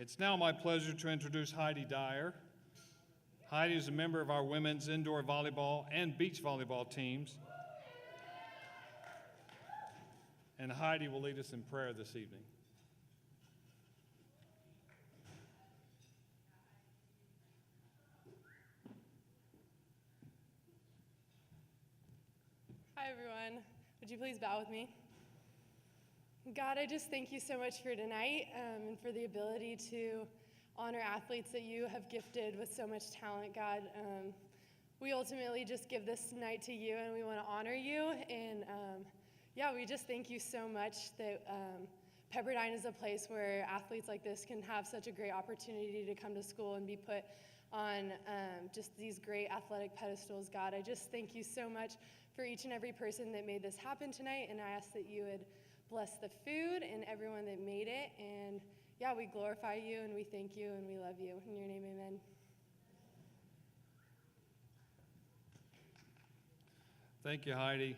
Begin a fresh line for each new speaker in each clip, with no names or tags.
It's now my pleasure to introduce Heidi Dyer. Heidi is a member of our women's indoor volleyball and beach volleyball teams. And Heidi will lead us in prayer this evening.
Hi, everyone. Would you please bow with me? God, I just thank you so much for tonight and for the ability to honor athletes that you have gifted with so much talent, God. We ultimately just give this night to you, and we want to honor you. And we just thank you so much that Pepperdine is a place where athletes like this can have such a great opportunity to come to school and be put on just these great athletic pedestals, God. I just thank you so much for each and every person that made this happen tonight, and I ask that you would bless the food and everyone that made it. And we glorify you and we thank you and we love you. In your name, amen.
Thank you, Heidi.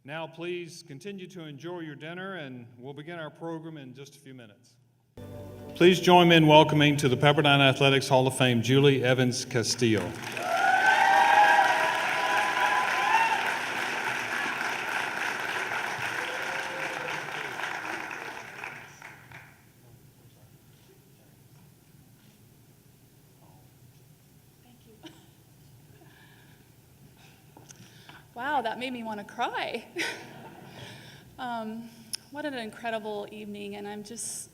Now, please continue to enjoy your dinner, and we'll begin our program in just a few minutes. Please join me in welcoming to the Pepperdine Athletics Hall of Fame, Julie Evans Castillo.
Wow, that made me want to cry. What an incredible evening, and I'm just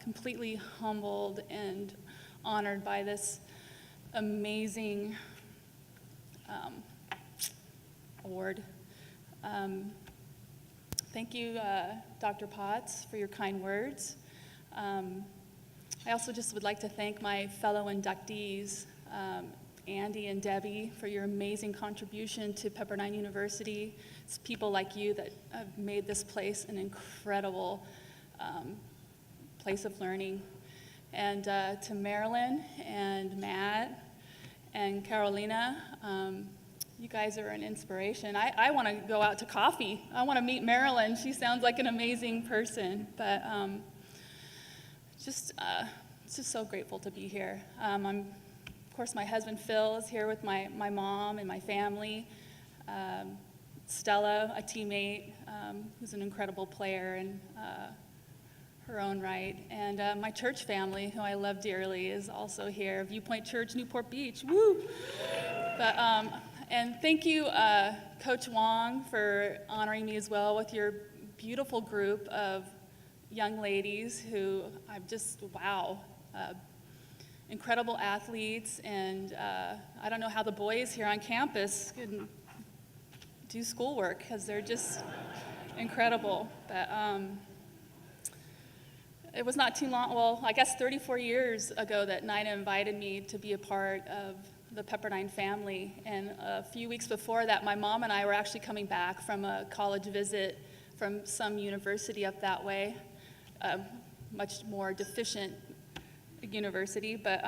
completely humbled and honored by this amazing award. Thank you, Dr. Potts, for your kind words. I also just would like to thank my fellow inductees, Andy and Debbie, for your amazing contribution to Pepperdine University. It's people like you that have made this place an incredible place of learning. And to Marilyn and Matt and Carolina, you guys are an inspiration. I want to go out to coffee. I want to meet Marilyn. She sounds like an amazing person. But just so grateful to be here. Of course, my husband Phil is here with my mom and my family. Stella, a teammate, who's an incredible player in her own right. And my church family, who I love dearly, is also here. Viewpoint Church, Newport Beach, woo! But, and thank you, Coach Wong, for honoring me as well with your beautiful group of young ladies who I'm just, wow. Incredible athletes, and I don't know how the boys here on campus can do schoolwork because they're just incredible. But it was not too long, well, I guess 34 years ago that Nina invited me to be a part of the Pepperdine family, and a few weeks before that, my mom and I were actually coming back from a college visit from some university up that way, much more deficient university, but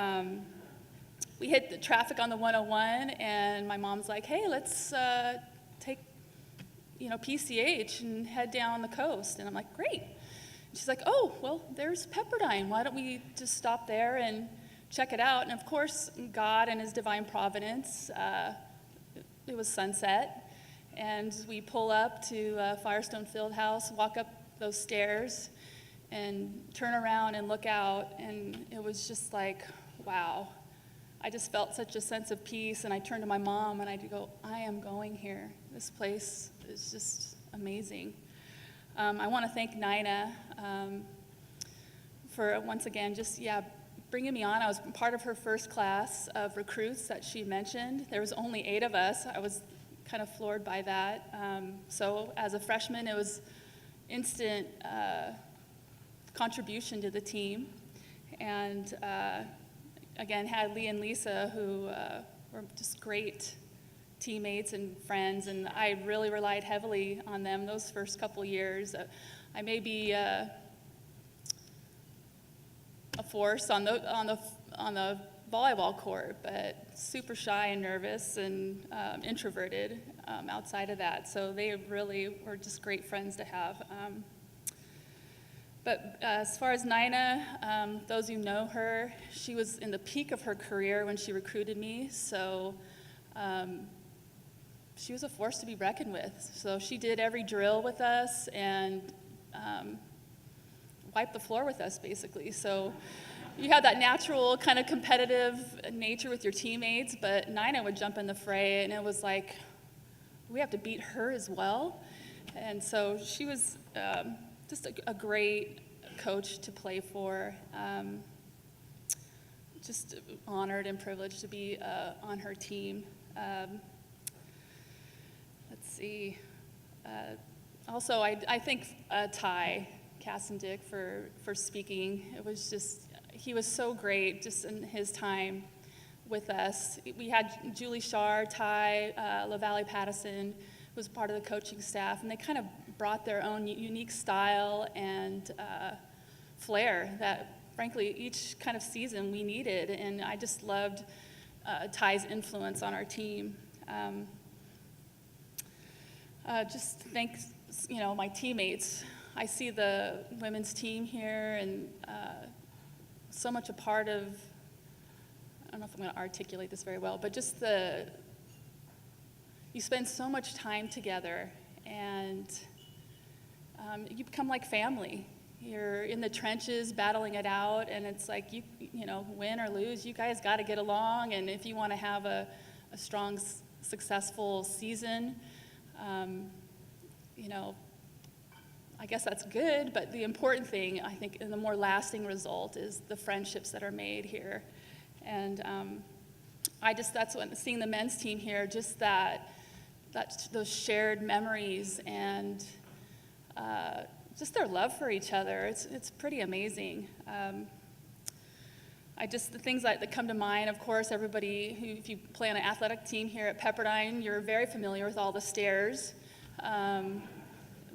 we hit the traffic on the 101, and my mom's like, hey, let's take PCH and head down the coast. And I'm like, great. She's like, oh, well, there's Pepperdine. Why don't we just stop there and check it out? And of course, God and his divine providence, it was sunset, and we pull up to Firestone Fieldhouse, walk up those stairs, and turn around and look out, and it was just like, wow. I just felt such a sense of peace, and I turned to my mom, and I go, I am going here. This place is just amazing. I want to thank Nina for, once again, just, bringing me on. I was part of her first class of recruits that she mentioned. There was only 8 of us. I was kind of floored by that. So as a freshman, it was instant contribution to the team, and again had Lee and Lisa, who were just great teammates and friends, and I really relied heavily on them those first couple years. I may be a force on the volleyball court, but super shy and nervous and introverted outside of that. So they really were just great friends to have. But as far as Nina, those who know her, she was in the peak of her career when she recruited me, so she was a force to be reckoned with. So she did every drill with us and wiped the floor with us, basically. So you had that natural kind of competitive nature with your teammates, but Nina would jump in the fray, and it was like, we have to beat her as well. And so she was just a great coach to play for. Just honored and privileged to be on her team. Let's see. Also, I thank Ty Cassendick for speaking. It was just, he was so great just in his time with us. We had Julie Shar, Ty, LaValle Pattison was part of the coaching staff, and they kind of brought their own unique style and flair that, frankly, each kind of season we needed, and I just loved Ty's influence on our team. Just thanks, my teammates. I see the women's team here, and so much a part of, I don't know if I'm going to articulate this very well, but just you spend so much time together, and you become like family. You're in the trenches battling it out, and it's like, you win or lose, you guys got to get along, and if you want to have a strong, successful season, I guess that's good, but the important thing, I think, and the more lasting result is the friendships that are made here. And that's when seeing the men's team here, just those shared memories and just their love for each other, it's pretty amazing. The things that come to mind, of course, everybody if you play on an athletic team here at Pepperdine, you're very familiar with all the stairs.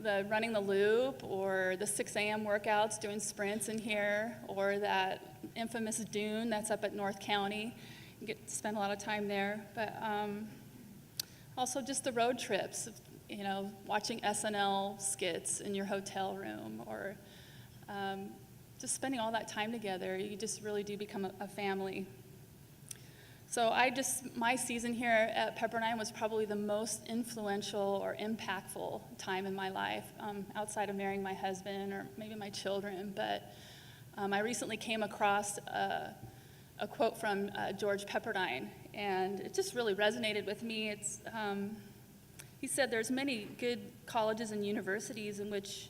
The running the loop, or the 6 a.m. workouts, doing sprints in here, or that infamous dune that's up at North County. You get to spend a lot of time there. But also just the road trips, watching SNL skits in your hotel room, or just spending all that time together. You just really do become a family. So my season here at Pepperdine was probably the most influential or impactful time in my life, outside of marrying my husband or maybe my children. But I recently came across a quote from George Pepperdine, and it just really resonated with me. He said, "There's many good colleges and universities in which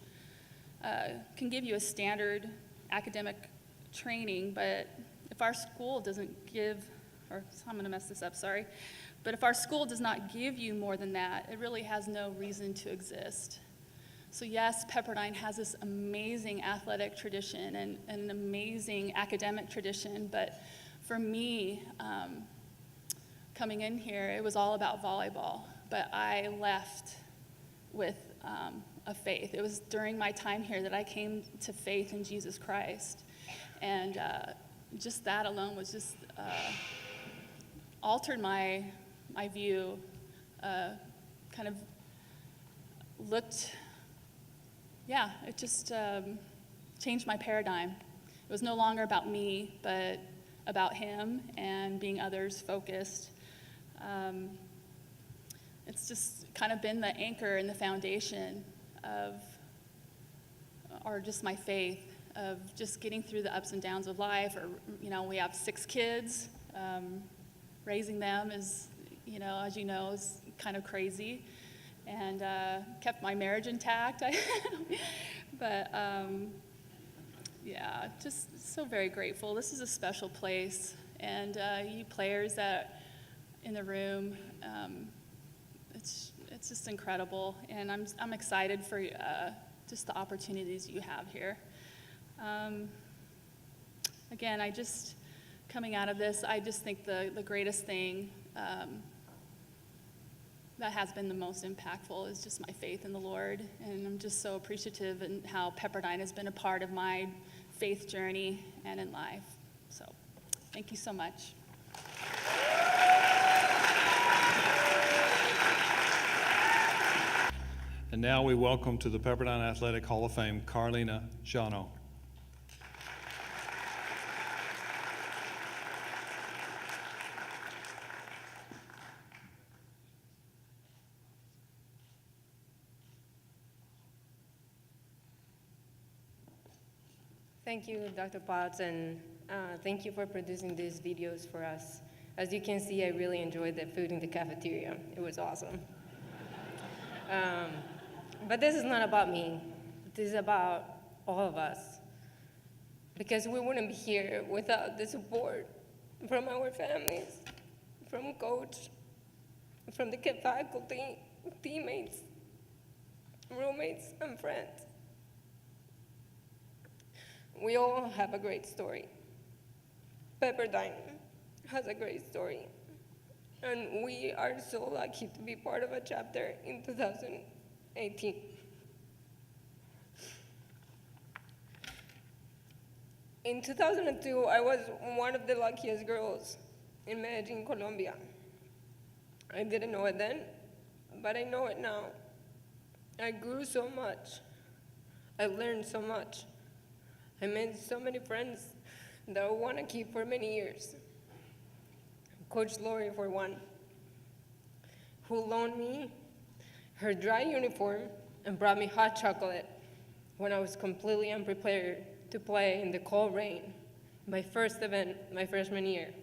can give you a standard academic training, but if our school doesn't give," or I'm going to mess this up, sorry. "But if our school does not give you more than that, it really has no reason to exist." So yes, Pepperdine has this amazing athletic tradition and an amazing academic tradition, but for me, coming in here, it was all about volleyball. But I left with a faith. It was during my time here that I came to faith in Jesus Christ. And just that alone was just altered my view, kind of looked, it just changed my paradigm. It was no longer about me, but about him and being others focused. It's just kind of been the anchor and the foundation or just my faith of just getting through the ups and downs of life. Or, we have 6 kids. Raising them is, as you know, is kind of crazy, and kept my marriage intact. But just so very grateful. This is a special place, and you players that in the room, it's just incredible, and I'm excited for just the opportunities you have here. Again, coming out of this, I just think the greatest thing that has been the most impactful is just my faith in the Lord, and I'm just so appreciative in how Pepperdine has been a part of my faith journey and in life. So, thank you so much.
And now we welcome to the Pepperdine Athletic Hall of Fame, Carlina Jano.
Thank you, Dr. Potts, and thank you for producing these videos for us. As you can see, I really enjoyed the food in the cafeteria. It was awesome. But this is not about me. This is about all of us. Because we wouldn't be here without the support from our families, from coach, from the faculty, teammates, roommates, and friends. We all have a great story. Pepperdine has a great story. And we are so lucky to be part of a chapter in 2018. In 2002, I was one of the luckiest girls in Medellin, Colombia. I didn't know it then, but I know it now. I grew so much. I learned so much. I made so many friends that I want to keep for many years. Coach Lori, for one, who loaned me her dry uniform and brought me hot chocolate when I was completely unprepared to play in the cold rain, my first event, my freshman year.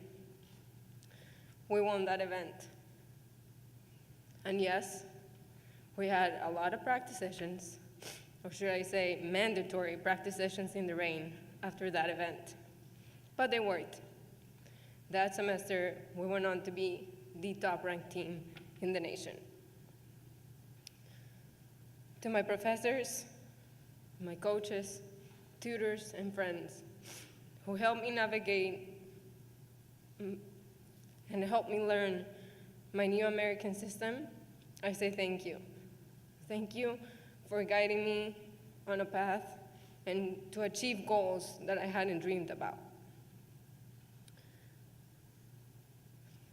We won that event. And yes, we had a lot of practice sessions, or should I say mandatory practice sessions in the rain after that event. But they worked. That semester, we went on to be the top-ranked team in the nation. To my professors, my coaches, tutors, and friends who helped me navigate and helped me learn my new American system, I say thank you. Thank you for guiding me on a path and to achieve goals that I hadn't dreamed about.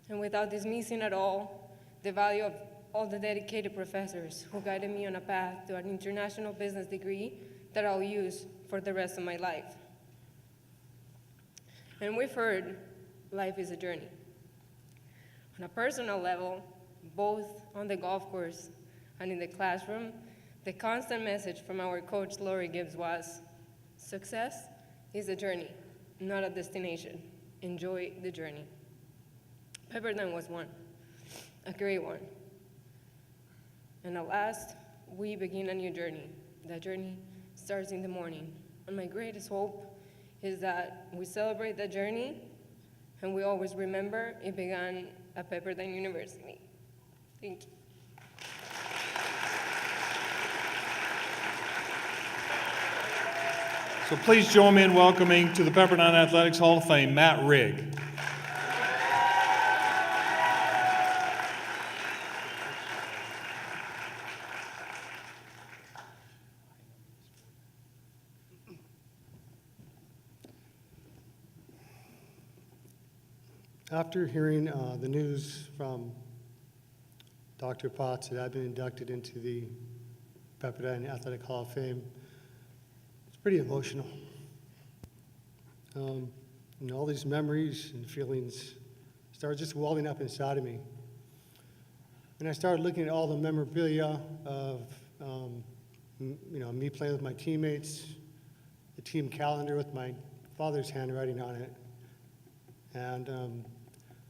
And without dismissing at all the value of all the dedicated professors who guided me on a path to an international business degree that I'll use for the rest of my life. And we've heard life is a journey. On a personal level, both on the golf course and in the classroom, the constant message from our coach Lori Gibbs was, success is a journey, not a destination. Enjoy the journey. Pepperdine was one, a great one. And at last, we begin a new journey. That journey starts in the morning. And my greatest hope is that we celebrate that journey and we always remember it began at Pepperdine University. Thank you.
So please join me in welcoming to the Pepperdine Athletics Hall of Fame, Matt Rigg.
After hearing the news from Dr. Potts that I've been inducted into the Pepperdine Athletic Hall of Fame, it's pretty emotional. And all these memories and feelings started just welling up inside of me. And I started looking at all the memorabilia of me playing with my teammates, the team calendar with my father's handwriting on it, and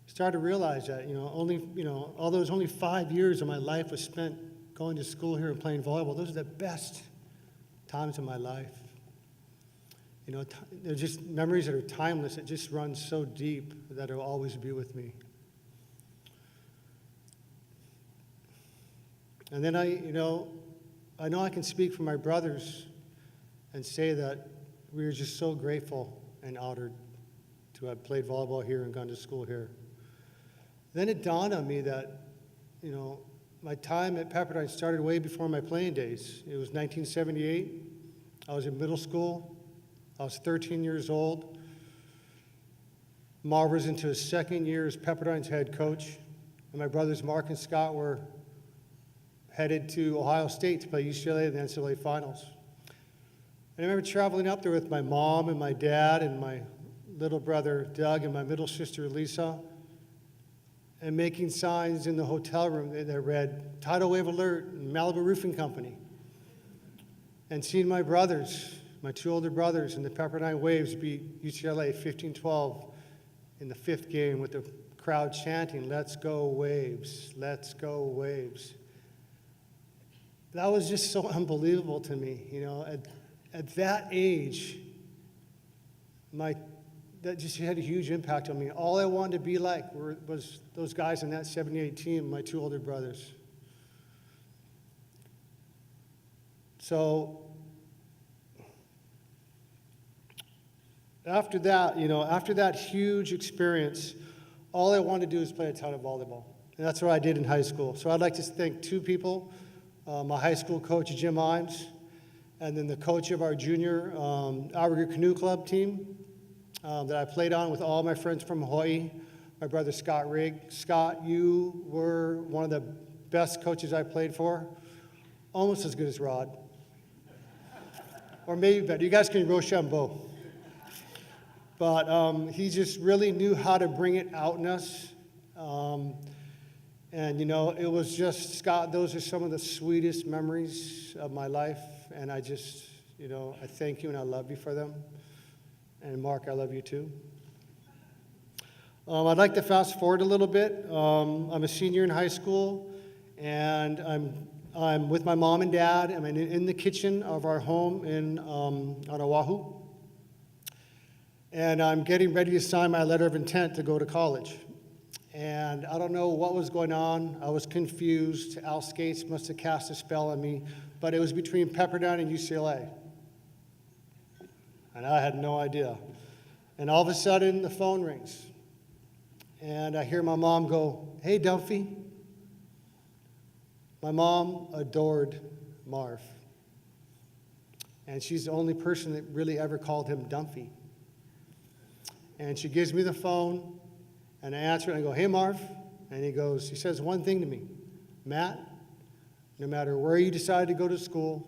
started to realize that although only 5 years of my life was spent going to school here and playing volleyball, those are the best times of my life. They're just memories that are timeless. It just runs so deep that it'll always be with me. And then I know I can speak for my brothers and say that we are just so grateful and honored to have played volleyball here and gone to school here. Then it dawned on me that, my time at Pepperdine started way before my playing days. It was 1978. I was in middle school. I was 13 years old. Marv was into his second year as Pepperdine's head coach, and my brothers Mark and Scott were headed to Ohio State to play UCLA in the NCAA finals. And I remember traveling up there with my mom and my dad and my little brother Doug and my middle sister Lisa, and making signs in the hotel room that read "Tidal Wave Alert" and Malibu Roofing Company. And seeing my brothers, my two older brothers, in the Pepperdine Waves beat UCLA 15-12 in the 5th game with the crowd chanting, "Let's go Waves, let's go Waves." That was just so unbelievable to me, you know. At that age, that just had a huge impact on me. All I wanted to be like was those guys in that 78 team, my two older brothers. So after that, you know, after that huge experience, all I wanted to do was play a ton of volleyball. And that's what I did in high school. So I'd like to thank two people, my high school coach, Jim Imes, and then the coach of our junior Outrigger Canoe Club team that I played on with all my friends from Hawaii, my brother Scott Rigg. Scott, you were one of the best coaches I played for, almost as good as Rod. Or maybe better. You guys can Rochambeau. But he just really knew how to bring it out in us. And, you know, it was just, Scott, those are some of the sweetest memories of my life. And I just, you know, I thank you and I love you for them. And Mark, I love you too. I'd like to fast forward a little bit. I'm a senior in high school, and I'm with my mom and dad. I'm in the kitchen of our home on Oahu. And I'm getting ready to sign my letter of intent to go to college. And I don't know what was going on. I was confused. Al Skates must have cast a spell on me. But it was between Pepperdine and UCLA. And I had no idea. And all of a sudden, the phone rings. And I hear my mom go, "Hey, Dumphy." My mom adored Marv. And she's the only person that really ever called him Dumphy. And she gives me the phone, and I answer it, and I go, "Hey, Marv." And he says one thing to me, "Matt, no matter where you decide to go to school,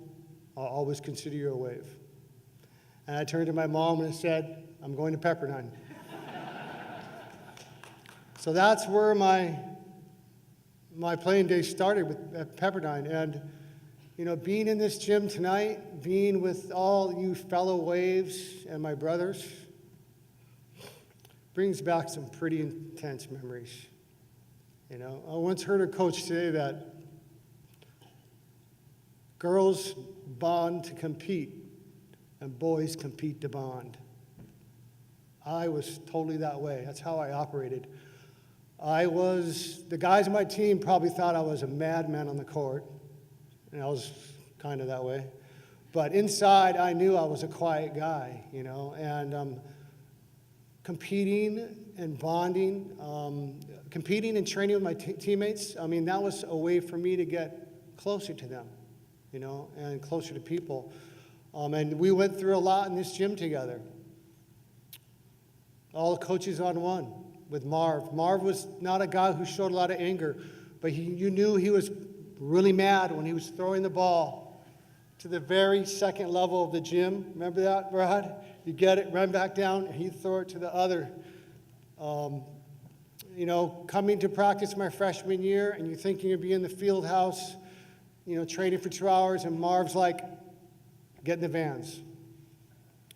I'll always consider you a Wave." And I turned to my mom and said, "I'm going to Pepperdine." So that's where my playing days started at Pepperdine. And, you know, being in this gym tonight, being with all you fellow Waves and my brothers, brings back some pretty intense memories. You know, I once heard a coach say that girls bond to compete and boys compete to bond. I was totally that way. That's how I operated. The guys on my team probably thought I was a madman on the court, and I was kind of that way. But inside, I knew I was a quiet guy, you know, and competing and bonding, competing and training with my teammates, I mean, that was a way for me to get closer to them, you know, and closer to people. And we went through a lot in this gym together. All the coaches on one with Marv. Marv was not a guy who showed a lot of anger, but you knew he was really mad when he was throwing the ball to the very second level of the gym. Remember that, Brad? You get it, run back down, and he'd throw it to the other. You know, coming to practice my freshman year, and you're thinking you'd be in the field house, you know, training for 2 hours, and Marv's like, "Get in the vans."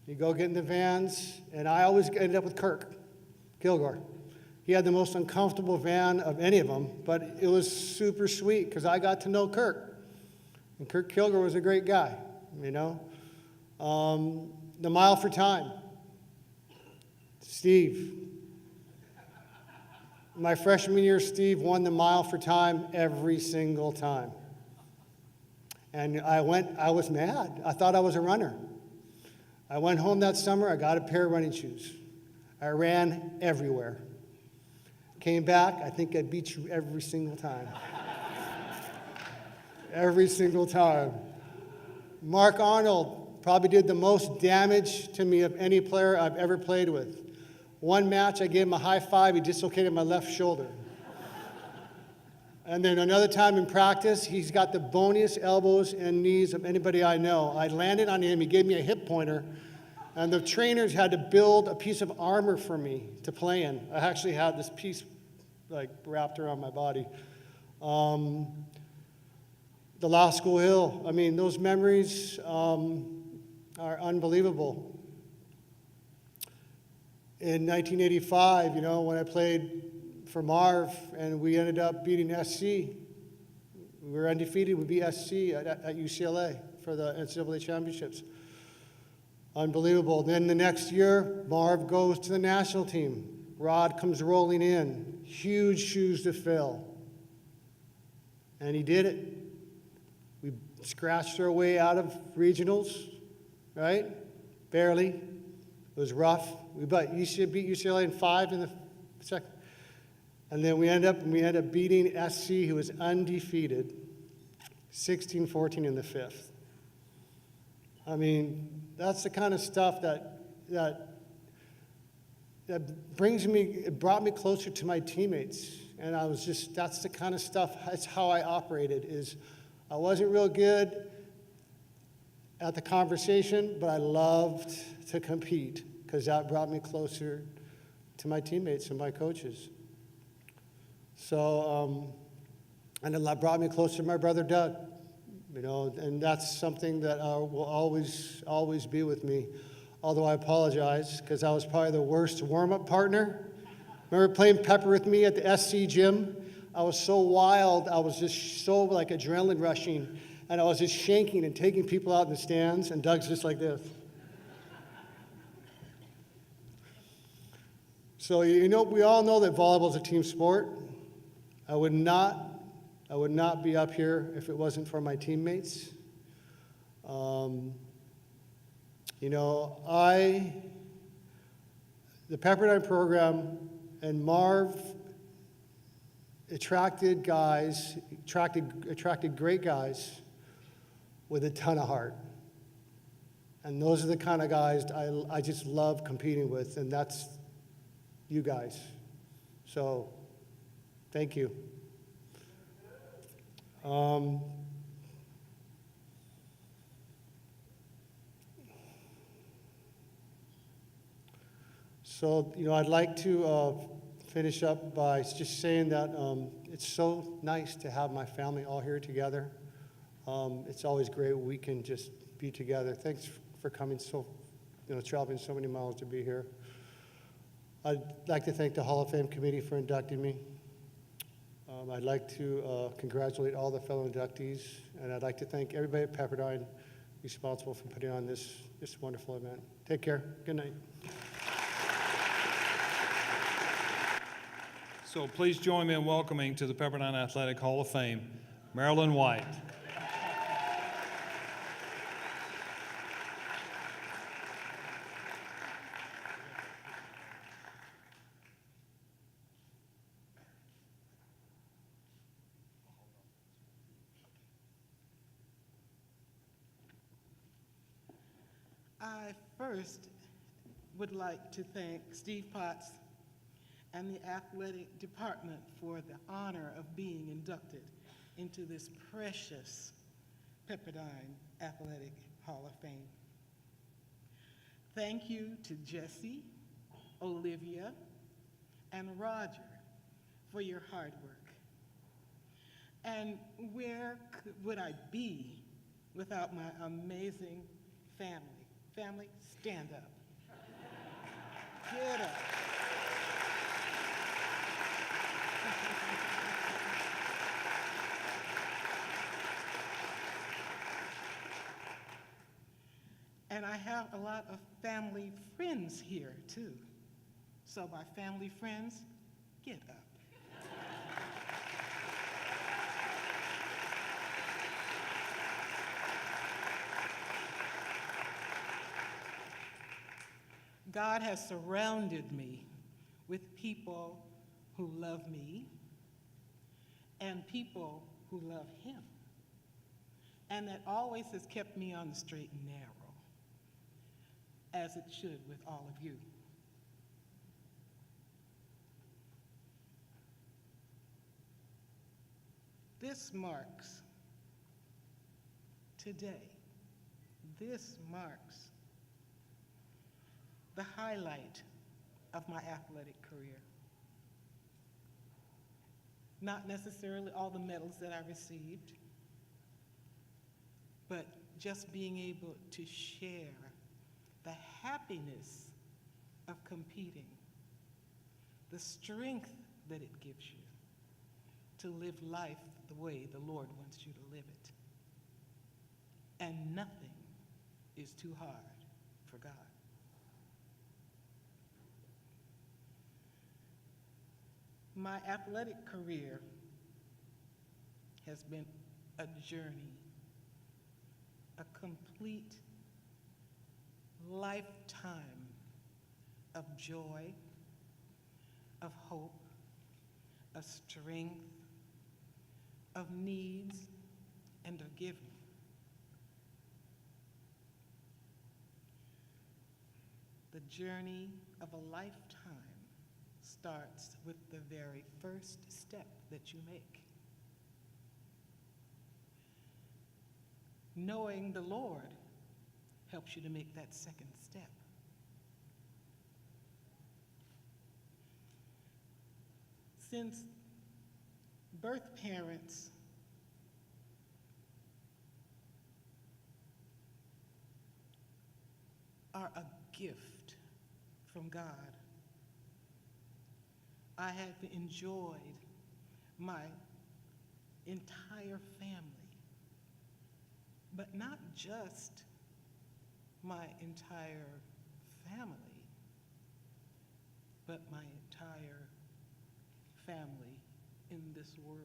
You go get in the vans, and I always ended up with Kirk Kilgore. He had the most uncomfortable van of any of them, but it was super sweet because I got to know Kirk. And Kirk Kilgore was a great guy, you know. The mile for time. Steve. My freshman year, Steve won the mile for time every single time. And I was mad. I thought I was a runner. I went home that summer, I got a pair of running shoes. I ran everywhere. Came back, I think I beat you every single time. Every single time. Mark Arnold probably did the most damage to me of any player I've ever played with. One match, I gave him a high five, he dislocated my left shoulder. And then another time in practice, he's got the boniest elbows and knees of anybody I know. I landed on him, he gave me a hip pointer, and the trainers had to build a piece of armor for me to play in. I actually had this piece like wrapped around my body. The Law School Hill, I mean, those memories are unbelievable. In 1985, you know, when I played for Marv and we ended up beating SC, we were undefeated, we beat SC at UCLA for the NCAA championships. Unbelievable. Then the next year, Marv goes to the national team. Rod comes rolling in, huge shoes to fill. And he did it. We scratched our way out of regionals, right? Barely. It was rough. We beat UCLA in 5 in the second. And then we end up beating SC, who was undefeated, 16-14 in the 5th. I mean, that's the kind of stuff that brings me, it brought me closer to my teammates. And I was just, that's the kind of stuff, that's how I operated, is I wasn't real good at the conversation, but I loved to compete because that brought me closer to my teammates and my coaches. So, and it brought me closer to my brother Doug, you know, and that's something that will always be with me. Although I apologize because I was probably the worst warm-up partner. Remember playing Pepper with me at the SC gym? I was so wild, I was just so like adrenaline rushing, and I was just shanking and taking people out in the stands, and Doug's just like this. So, you know, we all know that volleyball is a team sport. I would not be up here if it wasn't for my teammates. You know, the Pepperdine program and Marv attracted great guys with a ton of heart. And those are the kind of guys I just love competing with, and that's you guys. So, thank you. So, you know, I'd like to finish up by just saying that it's so nice to have my family all here together. It's always great when we can just be together. Thanks for coming traveling so many miles to be here. I'd like to thank the Hall of Fame committee for inducting me. I'd like to congratulate all the fellow inductees, and I'd like to thank everybody at Pepperdine responsible for putting on this wonderful event. Take care. Good night.
So please join me in welcoming to the Pepperdine Athletic Hall of Fame, Marilyn White.
I first would like to thank Steve Potts and the athletic department for the honor of being inducted into this precious Pepperdine Athletic Hall of Fame. Thank you to Jesse, Olivia, and Roger for your hard work. And where would I be without my amazing family? Family, stand up. Get up. And I have a lot of family friends here, too. So my family friends, get up. God has surrounded me with people who love me and people who love him. And that always has kept me on the straight and narrow, as it should with all of you. This marks today, this marks the highlight of my athletic career. Not necessarily all the medals that I received, but just being able to share the happiness of competing, the strength that it gives you to live life the way the Lord wants you to live it. And nothing is too hard for God. My athletic career has been a journey, a complete lifetime of joy, of hope, of strength, of needs, and of giving. The journey of a lifetime starts with the very first step that you make. Knowing the Lord helps you to make that second step. Since birth parents are a gift from God, I have enjoyed my entire family, but not just my entire family, but my entire family in this world.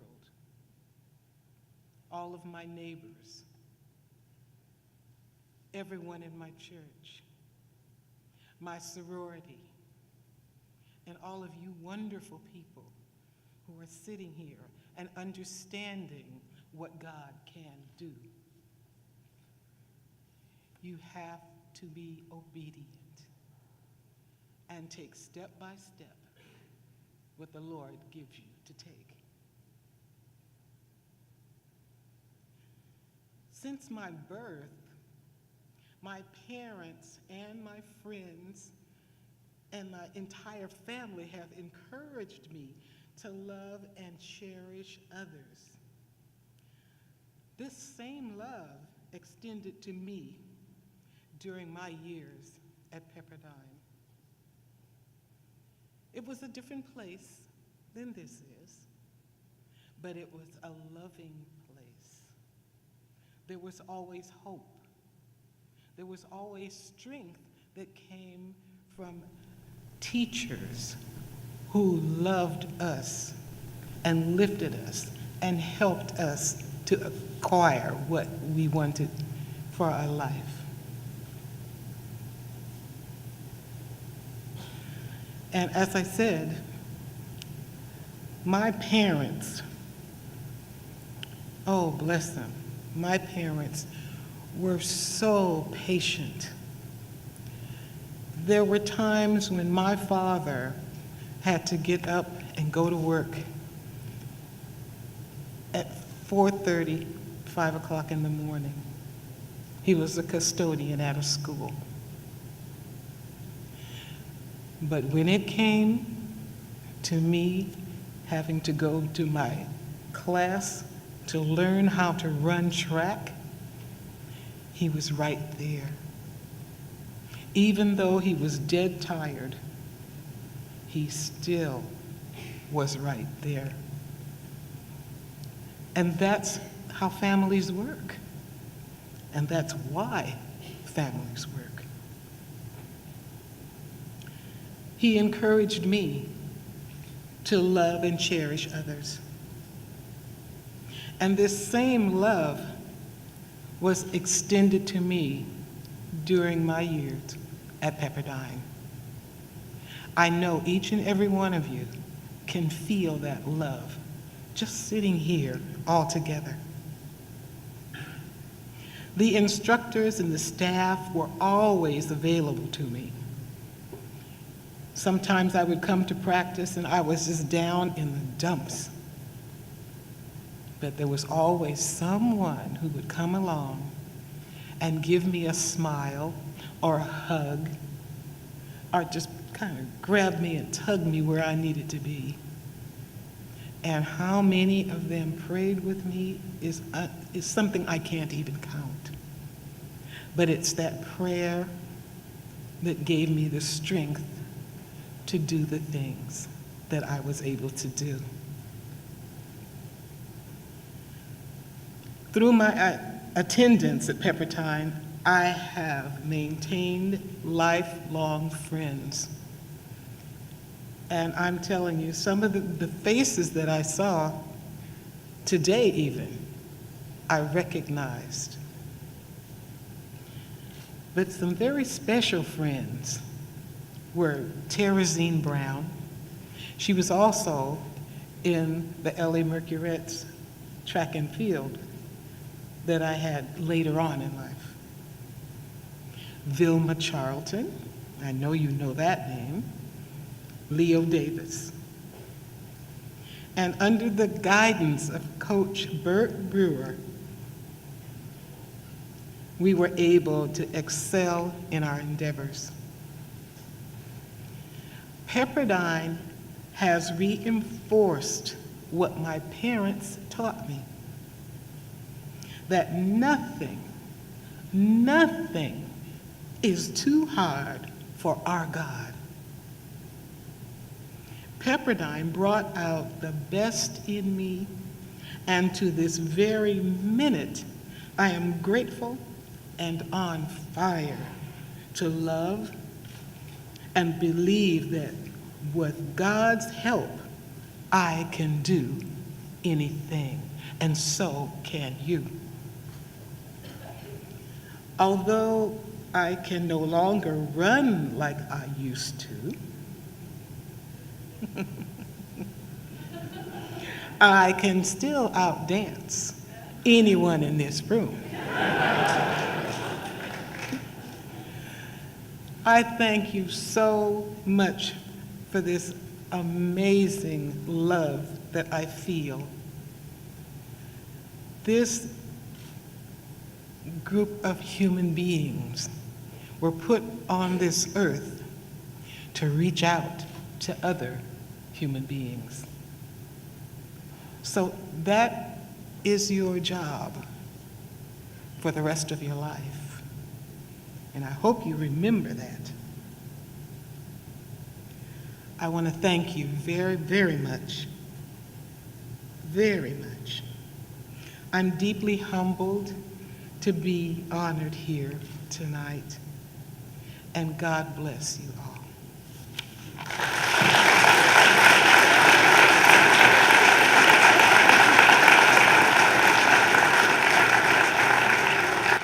All of my neighbors, everyone in my church, my sorority, and all of you wonderful people who are sitting here and understanding what God can do. You have to be obedient and take step by step what the Lord gives you to take. Since my birth, my parents and my friends and my entire family have encouraged me to love and cherish others. This same love extended to me during my years at Pepperdine. It was a different place than this is, but it was a loving place. There was always hope. There was always strength that came from teachers who loved us and lifted us and helped us to acquire what we wanted for our life. And as I said, my parents, oh bless them, my parents were so patient. There were times when my father had to get up and go to work at 4:30, 5 o'clock in the morning. He was a custodian at a school. But when it came to me having to go to my class to learn how to run track, he was right there. Even though he was dead tired, he still was right there. And that's how families work. And that's why families work. He encouraged me to love and cherish others. And this same love was extended to me during my years at Pepperdine. I know each and every one of you can feel that love just sitting here all together. The instructors and the staff were always available to me. Sometimes I would come to practice and I was just down in the dumps. but there was always someone who would come along and give me a smile or a hug, or just kind of grab me and tug me where I needed to be. And how many of them prayed with me is something I can't even count. But it's that prayer that gave me the strength to do the things that I was able to do. Through my attendance at Pepperdine, I have maintained lifelong friends. And I'm telling you, some of the faces that I saw today even, I recognized. But some very special friends were Teresine Brown. She was also in the L.A. Mercurettes track and field that I had later on in life. Vilma Charlton, I know you know that name. Leo Davis. And under the guidance of Coach Bert Brewer, we were able to excel in our endeavors. Pepperdine has reinforced what my parents taught me, that nothing is too hard for our God. Pepperdine brought out the best in me, and to this very minute, I am grateful and on fire to love and believe that with God's help, I can do anything, and so can you. Although I can no longer run like I used to, I can still outdance anyone in this room. I thank you so much for this amazing love that I feel. This group of human beings were put on this earth to reach out to other human beings. So that is your job for the rest of your life. And I hope you remember that. I want to thank you very, very much. Very much. I'm deeply humbled to be honored here tonight. And God bless you all.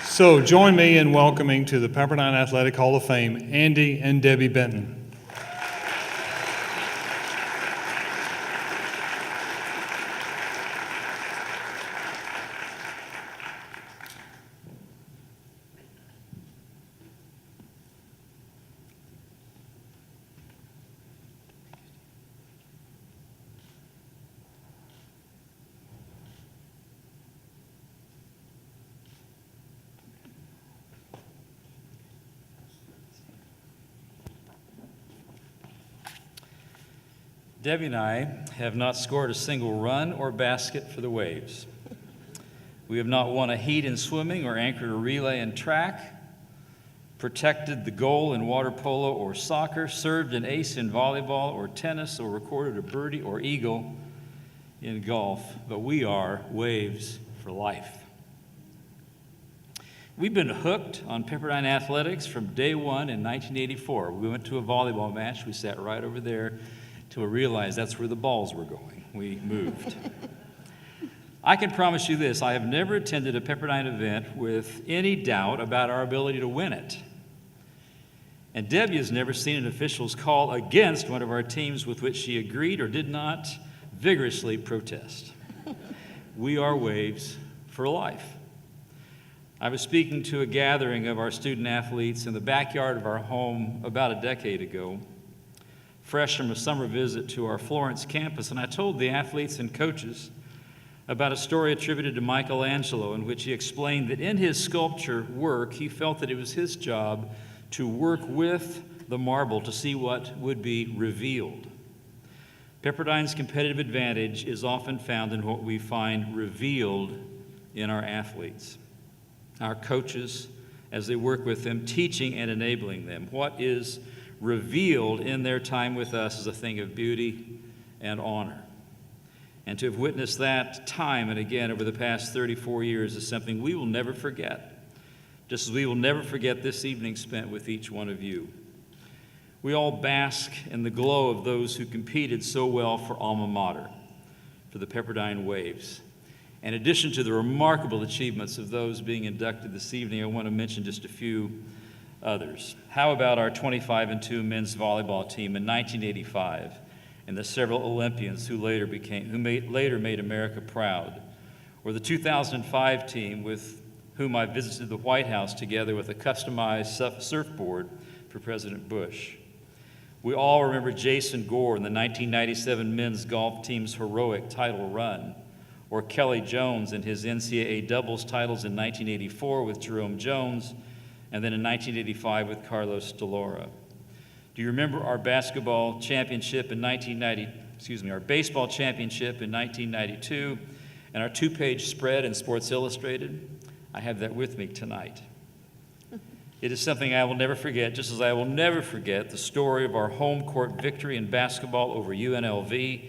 So join me in welcoming to the Pepperdine Athletic Hall of Fame, Andy and Debbie Benton.
Debbie and I have not scored a single run or basket for the Waves. We have not won a heat in swimming or anchored a relay in track, protected the goal in water polo or soccer, served an ace in volleyball or tennis, or recorded a birdie or eagle in golf, but we are Waves for life. We've been hooked on Pepperdine athletics from day one in 1984. We went to a volleyball match. We sat right over there till we realized that's where the balls were going. We moved. I can promise you this, I have never attended a Pepperdine event with any doubt about our ability to win it. And Debbie has never seen an official's call against one of our teams with which she agreed or did not vigorously protest. We are Waves for life. I was speaking to a gathering of our student athletes in the backyard of our home about a decade ago, fresh from a summer visit to our Florence campus, and I told the athletes and coaches about a story attributed to Michelangelo in which he explained that in his sculpture work, he felt that it was his job to work with the marble to see what would be revealed. Pepperdine's competitive advantage is often found in what we find revealed in our athletes, our coaches, as they work with them, teaching and enabling them. What is revealed in their time with us is a thing of beauty and honor. And to have witnessed that time and again over the past 34 years is something we will never forget, just as we will never forget this evening spent with each one of you. We all bask in the glow of those who competed so well for alma mater, for the Pepperdine Waves. In addition to the remarkable achievements of those being inducted this evening, I want to mention just a few others. How about our 25-2 men's volleyball team in 1985 and the several Olympians who later made America proud? Or the 2005 team with whom I visited the White House together with a customized surfboard for President Bush. We all remember Jason Gore in the 1997 men's golf team's heroic title run, or Kelly Jones in his NCAA doubles titles in 1984 with Jerome Jones, and then in 1985 with Carlos Delora. Do you remember our baseball championship in 1992 and our two-page spread in Sports Illustrated? I have that with me tonight. It is something I will never forget, just as I will never forget the story of our home court victory in basketball over UNLV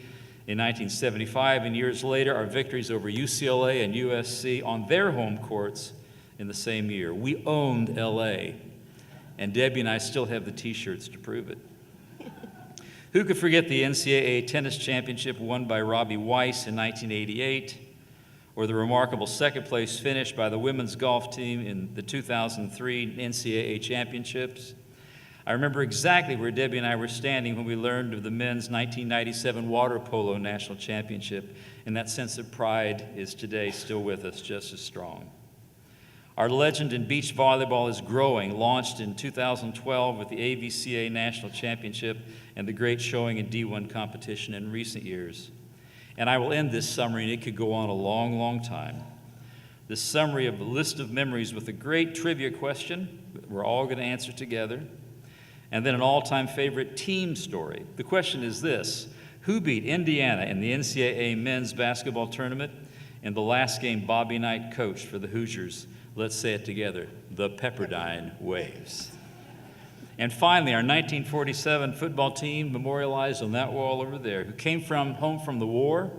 in 1975, and years later, our victories over UCLA and USC on their home courts in the same year. We owned LA, and Debbie and I still have the t-shirts to prove it. Who could forget the NCAA tennis championship won by Robbie Weiss in 1988, or the remarkable second-place finish by the women's golf team in the 2003 NCAA championships? I remember exactly where Debbie and I were standing when we learned of the men's 1997 water polo national championship, and that sense of pride is today still with us, just as strong. Our legend in beach volleyball is growing, launched in 2012 with the AVCA National Championship and the great showing in D1 competition in recent years. And I will end this summary, and it could go on a long, long time. This summary of a list of memories with a great trivia question that we're all going to answer together, and then an all-time favorite team story. The question is this: who beat Indiana in the NCAA men's basketball tournament in the last game Bobby Knight coached for the Hoosiers? Let's say it together: the Pepperdine Waves. And finally, our 1947 football team, memorialized on that wall over there, who came home from the war,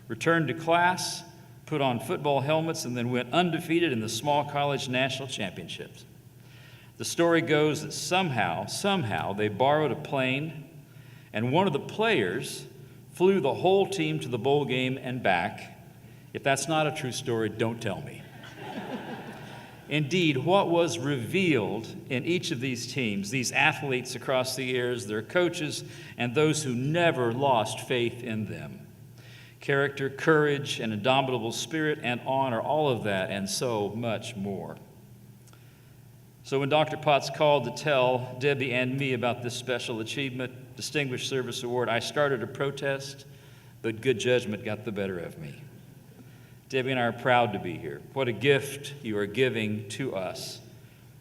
returned to class, put on football helmets, and then went undefeated in the small college national championships. The story goes that somehow they borrowed a plane, and one of the players flew the whole team to the bowl game and back. If that's not a true story, don't tell me. Indeed, what was revealed in each of these teams, these athletes across the years, their coaches, and those who never lost faith in them. Character, courage, an indomitable spirit, and honor, all of that, and so much more. So when Dr. Potts called to tell Debbie and me about this special achievement, Distinguished Service Award, I started to protest, but good judgment got the better of me. Debbie and I are proud to be here. What a gift you are giving to us,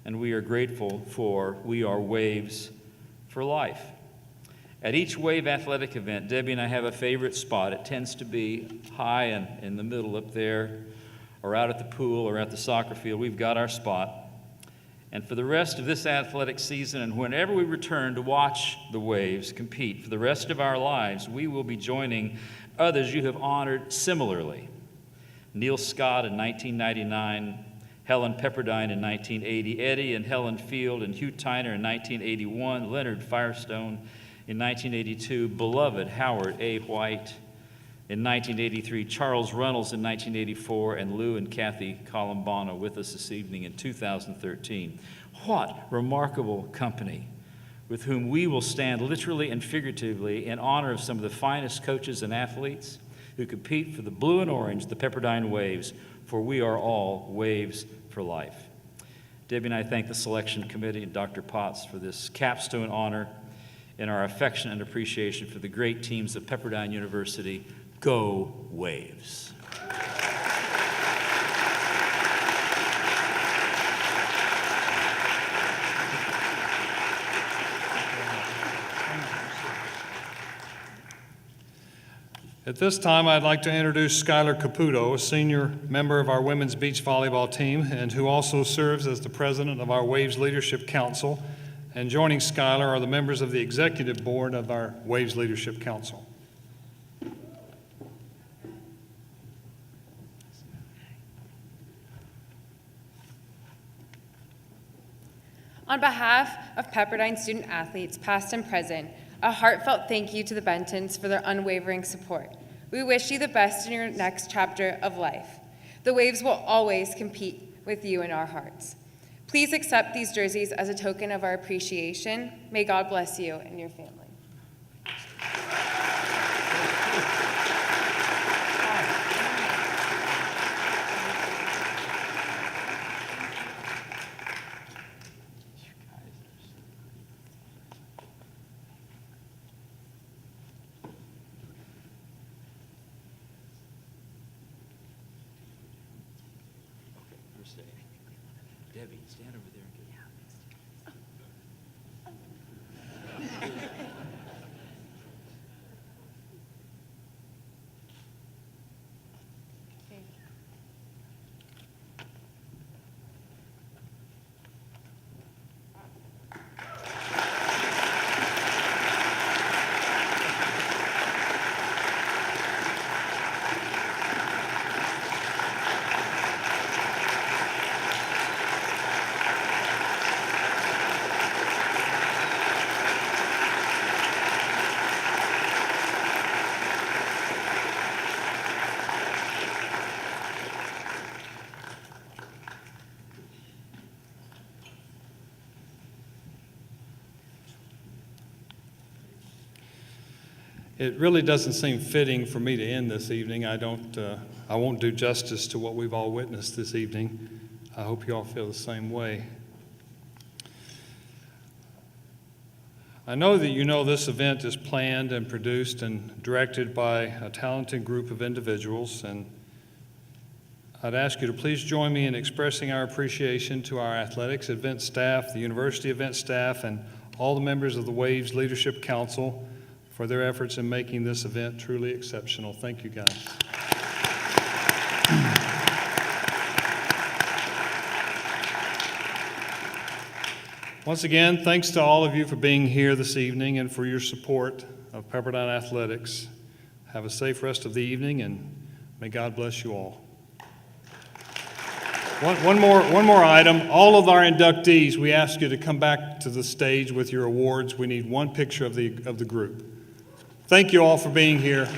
and we are grateful for We Are Waves for Life. At each Wave athletic event, Debbie and I have a favorite spot. It tends to be high and in the middle up there, or out at the pool, or at the soccer field. We've got our spot. And for the rest of this athletic season, and whenever we return to watch the Waves compete for the rest of our lives, we will be joining others you have honored similarly. Neil Scott in 1999, Helen Pepperdine in 1980, Eddie and Helen Field and Hugh Tyner in 1981, Leonard Firestone in 1982, beloved Howard A. White in 1983, Charles Reynolds in 1984, and Lou and Kathy Columbano with us this evening in 2013. What remarkable company with whom we will stand literally and figuratively in honor of some of the finest coaches and athletes who compete for the blue and orange, the Pepperdine Waves, for we are all waves for life. Debbie and I thank the selection committee and Dr. Potts for this capstone honor and our affection and appreciation for the great teams of Pepperdine University. Go Waves.
At this time, I'd like to introduce Skylar Caputo, a senior member of our women's beach volleyball team and who also serves as the president of our Waves Leadership Council. And joining Skylar are the members of the executive board of our Waves Leadership Council.
On behalf of Pepperdine student athletes, past and present, a heartfelt thank you to the Bentons for their unwavering support. We wish you the best in your next chapter of life. The Waves will always compete with you in our hearts. Please accept these jerseys as a token of our appreciation. May God bless you and your family.
Debbie, stand over there and get
It really doesn't seem fitting for me to end this evening. I won't do justice to what we've all witnessed this evening. I hope you all feel the same way. I know that you know this event is planned and produced and directed by a talented group of individuals, and I'd ask you to please join me in expressing our appreciation to our athletics event staff, the university event staff, and all the members of the Waves Leadership Council for their efforts in making this event truly exceptional. Thank you, guys. Once again, thanks to all of you for being here this evening and for your support of Pepperdine Athletics. Have a safe rest of the evening, and may God bless you all. One more item. All of our inductees, we ask you to come back to the stage with your awards. We need one picture of the group. Thank you all for being here.